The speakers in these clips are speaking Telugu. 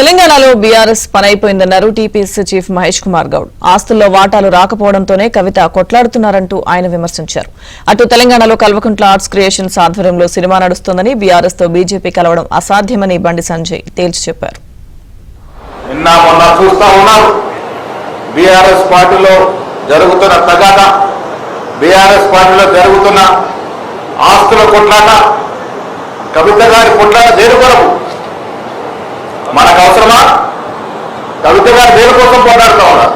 తెలంగాణలో బీఆర్ఎస్ పనైపోయిందన్నారు టీపీసీ చీఫ్ మహేష్ కుమార్ గౌడ్. ఆస్తుల్లో వాటాలు రాకపోవడంతోనే కవిత కొట్లాడుతున్నారంటూ ఆయన విమర్శించారు. అటు తెలంగాణలో కల్వకుంట్ల ఆర్ట్స్ క్రియేషన్స్ ఆధ్వర్యంలో సినిమా నడుస్తోందని, బీఆర్ఎస్ తో బీజేపీ కలవడం అసాధ్యమని బండి సంజయ్ తేల్చి చెప్పారు. బీఆర్ఎస్ పార్టీలో జరుగుతున్న తగాద, బీఆర్ఎస్ పార్టీలో జరుగుతున్న ఆస్తుల కొట్లాట, కవిత గారి కొట్లాట దేని కొరకు? మనకు అవసరమా? కవిత గారు దేని కోసం పోరాడుతూ ఉన్నారు?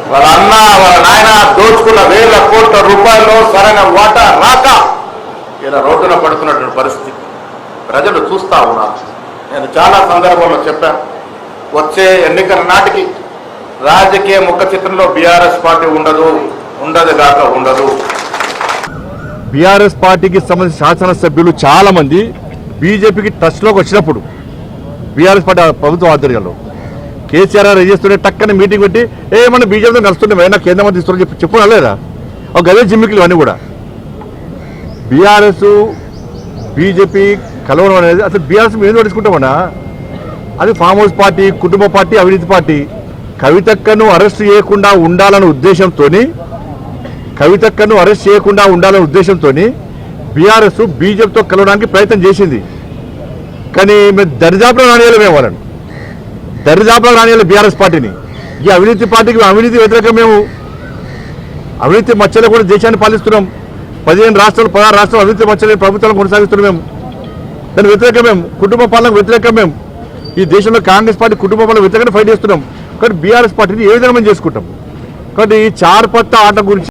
వాళ్ళ అన్న వాళ్ళ నాయన దోచుకున్న వేల కోట్ల రూపాయల్లో సరైన వాటా రాక ఇలా రోడ్డున పడుతున్నటువంటి పరిస్థితి ప్రజలు చూస్తూ ఉన్నారు. నేను చాలా సందర్భంలో చెప్పాను, వచ్చే ఎన్నికల నాటికి రాజకీయ ముఖ చిత్రంలో బీఆర్ఎస్ పార్టీ ఉండదు కాక ఉండదు. బీఆర్ఎస్ పార్టీకి సంబంధించిన శాసనసభ్యులు చాలా మంది బీజేపీకి టచ్లోకి వచ్చినప్పుడు బీఆర్ఎస్ పార్టీ ప్రభుత్వ ఆధ్వర్యంలో కేసీఆర్ చేస్తుంటే టక్కన మీటింగ్ పెట్టి ఏమన్నా బీజేపీతో కలుస్తుండే ఏమైనా కేంద్ర మంత్రి ఇస్తున్నా చెప్పడం లేదా? ఒక గదే జిమ్మికులు అన్నీ కూడా బీఆర్ఎస్ బీజేపీ కలవడం అనేది అసలు బీఆర్ఎస్ మేము ఎందుకు పట్టించుకుంటామన్నా? అది ఫామ్ హౌస్ పార్టీ, కుటుంబ పార్టీ, అవినీతి పార్టీ. కవితక్కను అరెస్ట్ చేయకుండా ఉండాలనే ఉద్దేశంతో బీఆర్ఎస్ బీజేపీతో కలవడానికి ప్రయత్నం చేసింది. కానీ మేము దరిదాపులో రానియాలి, మేము వాళ్ళని దరిదాపులో రానియాలి బీఆర్ఎస్ పార్టీని. ఈ అవినీతి పార్టీకి అవినీతి వ్యతిరేకం. మేము అవినీతి మచ్చలో కూడా దేశాన్ని పాలిస్తున్నాం. 16 రాష్ట్రాలు అవినీతి మచ్చలే ప్రభుత్వాలను కొనసాగిస్తున్నాం. మేము దాని వ్యతిరేకం, మేము కుటుంబ పాలనకు వ్యతిరేకం. మేము ఈ దేశంలో కాంగ్రెస్ పార్టీ కుటుంబ పాలన వ్యతిరేకంగా ఫైట్ చేస్తున్నాం. కానీ బీఆర్ఎస్ పార్టీని ఏ విధంగా మేము చేసుకుంటాం? కాబట్టి ఈ చార్పత్త ఆట గురించి